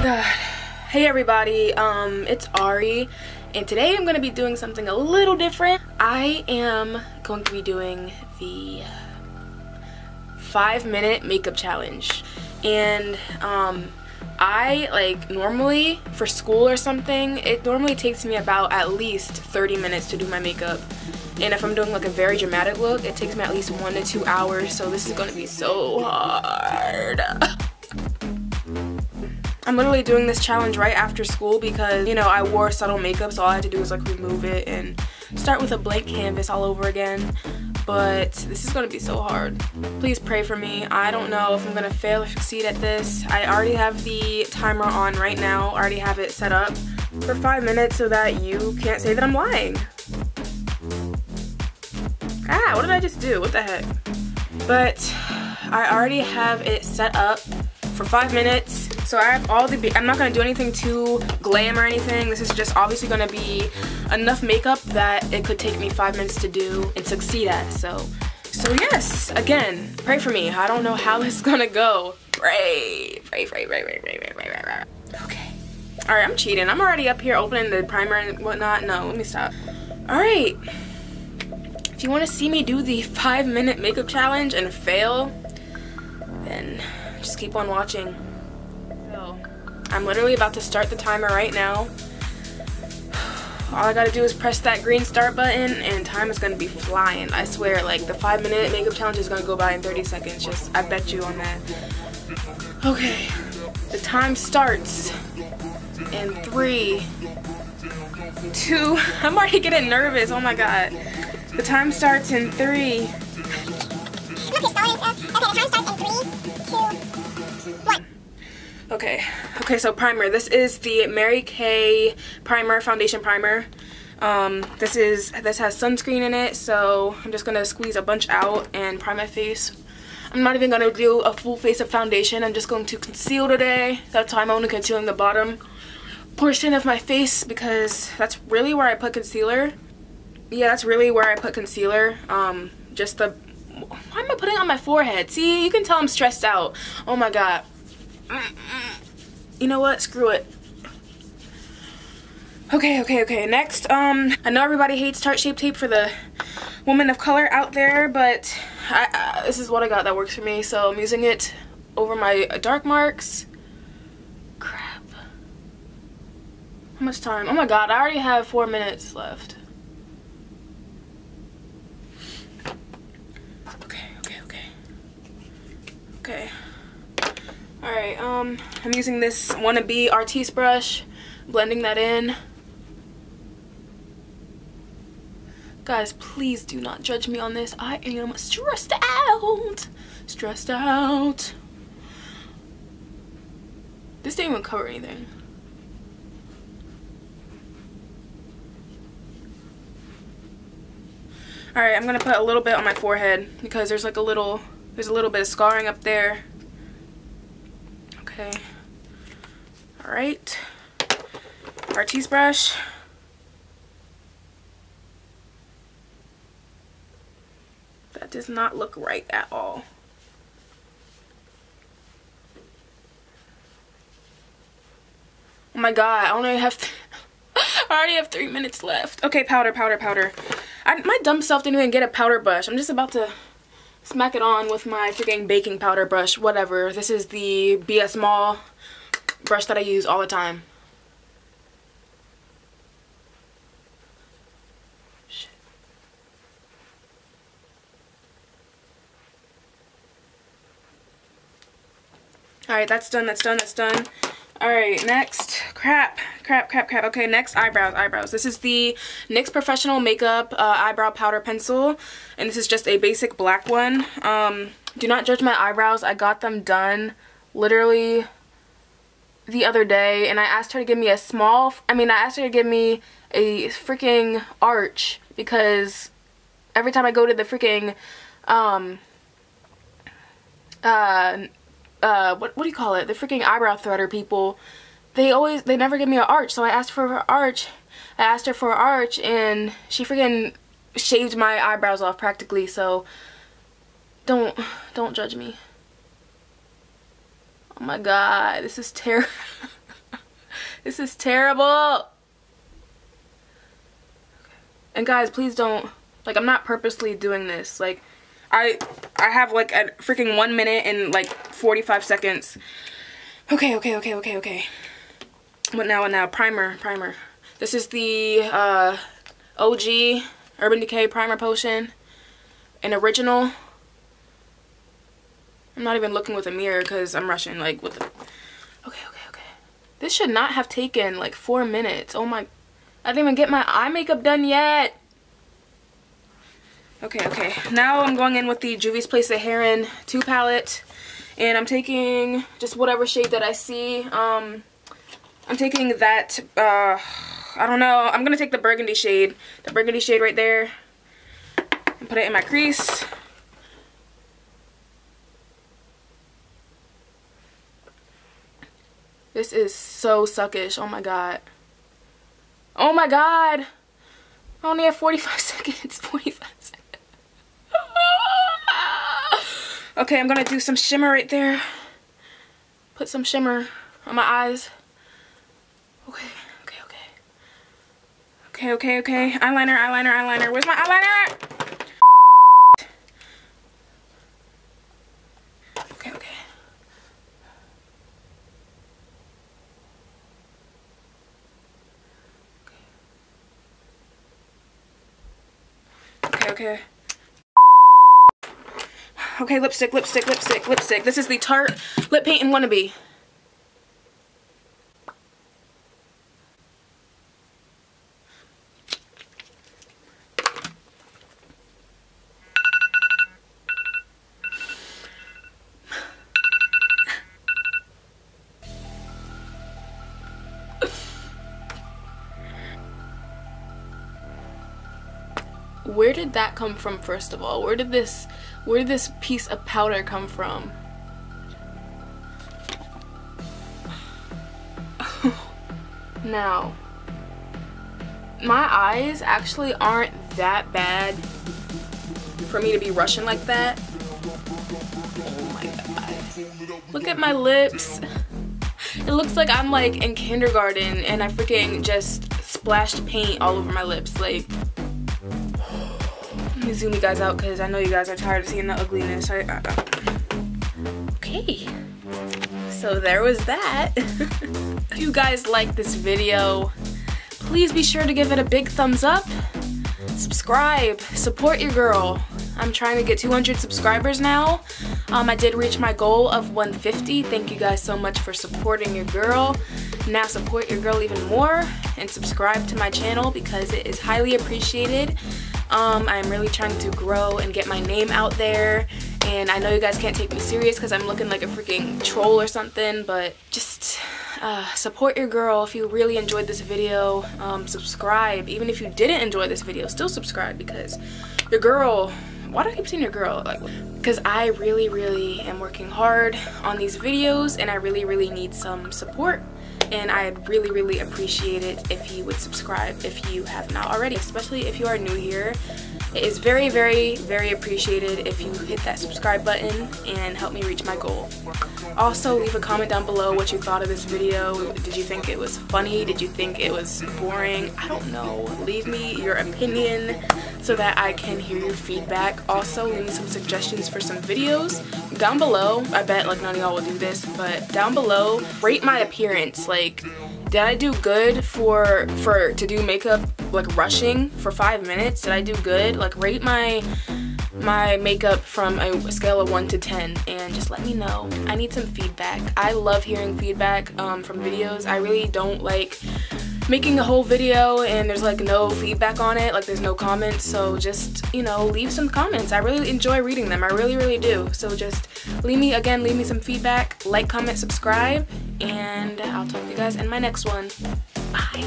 my god. Hey everybody, it's Ari, and today I'm going to be doing something a little different. I am going to be doing the 5-minute makeup challenge. And I normally for school or something, it normally takes me about at least 30 minutes to do my makeup. And if I'm doing like a very dramatic look, it takes me at least 1 to 2 hours, so this is going to be so hard. I'm literally doing this challenge right after school because, you know, I wore subtle makeup, so all I had to do was like remove it and start with a blank canvas all over again. But this is going to be so hard. Please pray for me. I don't know if I'm going to fail or succeed at this. I already have the timer on right now. I already have it set up for 5 minutes so that you can't say that I'm lying. Ah, what did I just do? What the heck? But I already have it set up for 5 minutes. So I have all the, I'm not going to do anything too glam or anything. This is just obviously going to be enough makeup that it could take me 5 minutes to do and succeed at. So yes, again, pray for me. I don't know how this is going to go. Pray. Okay. Alright, I'm cheating. I'm already up here opening the primer and whatnot. No, let me stop. Alright. If you want to see me do the 5-minute makeup challenge and fail, then just keep on watching. So, I'm literally about to start the timer right now. All I gotta do is press that green start button and time is gonna be flying. I swear, like the 5-minute makeup challenge is gonna go by in 30 seconds. Just, I bet you on that. Okay, the time starts in 3, 2, I'm already getting nervous, oh my god. The time starts in 3. Okay, so primer. This is the Mary Kay primer, foundation primer. This has sunscreen in it, so I'm just gonna squeeze a bunch out and prime my face. I'm not even gonna do a full face of foundation. I'm just going to conceal today. That's why I'm only concealing the bottom portion of my face because that's really where I put concealer. Yeah, that's really where I put concealer. Just the, why am I putting it on my forehead? See, you can tell I'm stressed out. Oh my god. You know what? Screw it. Okay. Next, I know everybody hates Tarte Shape Tape for the woman of color out there, but this is what I got that works for me. So I'm using it over my dark marks. Crap. How much time? Oh my god, I already have 4 minutes left. Okay. Alright, I'm using this Wannabe Artiste brush, blending that in. Guys, please do not judge me on this. I am stressed out. This didn't even cover anything. Alright, I'm gonna put a little bit on my forehead because there's like a little bit of scarring up there. Okay. Alright. Artiste brush. That does not look right at all. Oh my god, I only have I already have 3 minutes left. Okay, powder. My dumb self didn't even get a powder brush. I'm just about to smack it on with my freaking baking powder brush, whatever. This is the BS Mall brush that I use all the time. Shit. Alright, that's done. Alright, next. Crap. Okay, next, eyebrows. This is the NYX Professional Makeup Eyebrow Powder Pencil, and this is just a basic black one. Do not judge my eyebrows. I got them done literally the other day, and I asked her to give me a freaking arch because every time I go to the freaking, what do you call it? The freaking eyebrow threader people. They never give me an arch, so I asked for her arch. I asked her for an arch, and she freaking shaved my eyebrows off practically, so don't judge me. Oh my god, this is terrible. This is terrible. And guys, please don't, like, I'm not purposely doing this. Like, I have like a freaking 1 minute and like 45 seconds. Okay. What now? Primer. This is the OG Urban Decay Primer Potion. An original. I'm not even looking with a mirror because I'm rushing, like, with the... Okay. This should not have taken like 4 minutes. Oh my... I didn't even get my eye makeup done yet. Okay. Now I'm going in with the Juvia's Place the Heron 2 palette. And I'm taking just whatever shade that I see. I'm taking that, I don't know. I'm going to take the burgundy shade. The burgundy shade right there. And put it in my crease. This is so suckish. Oh my god. Oh my god. I only have 45 seconds. 45 seconds. Okay, I'm gonna do some shimmer right there. Put some shimmer on my eyes. Okay. Eyeliner. Where's my eyeliner? Okay. Okay, lipstick. This is the Tarte Lip Paint and Wannabe. Where did that come from, first of all? Where did this piece of powder come from? Now, my eyes actually aren't that bad for me to be rushing like that. Oh my god. Look at my lips. It looks like I'm like in kindergarten and I freaking just splashed paint all over my lips. Like, let me zoom you guys out because I know you guys are tired of seeing the ugliness. Okay, so there was that. If you guys like this video, please be sure to give it a big thumbs up. Subscribe, support your girl. I'm trying to get 200 subscribers now. I did reach my goal of 150. Thank you guys so much for supporting your girl. Now support your girl even more and subscribe to my channel because it is highly appreciated. I'm really trying to grow and get my name out there, and I know you guys can't take me serious because I'm looking like a freaking troll or something, but just support your girl. If you really enjoyed this video, subscribe. Even if you didn't enjoy this video, still subscribe because your girl, why do I keep saying your girl? Like, because I really am working hard on these videos and I really need some support. And I'd really appreciate it if you would subscribe if you have not already, especially if you are new here. It is very appreciated if you hit that subscribe button and help me reach my goal. Also, leave a comment down below what you thought of this video. Did you think it was funny? Did you think it was boring? I don't know. Leave me your opinion so that I can hear your feedback. Also, leave me some suggestions for some videos down below. I bet like none of y'all will do this, but down below, rate my appearance. Like, did I do good to do makeup like rushing for 5 minutes? Did I do good? Like, rate my makeup from a scale of 1 to 10 and just let me know. I need some feedback. I love hearing feedback from videos. I really don't like making a whole video and there's like no feedback on it, like there's no comments. So just, you know, leave some comments. I really enjoy reading them. I really do. So just leave me some feedback, like, comment, subscribe, and I'll talk to you guys in my next one. Bye.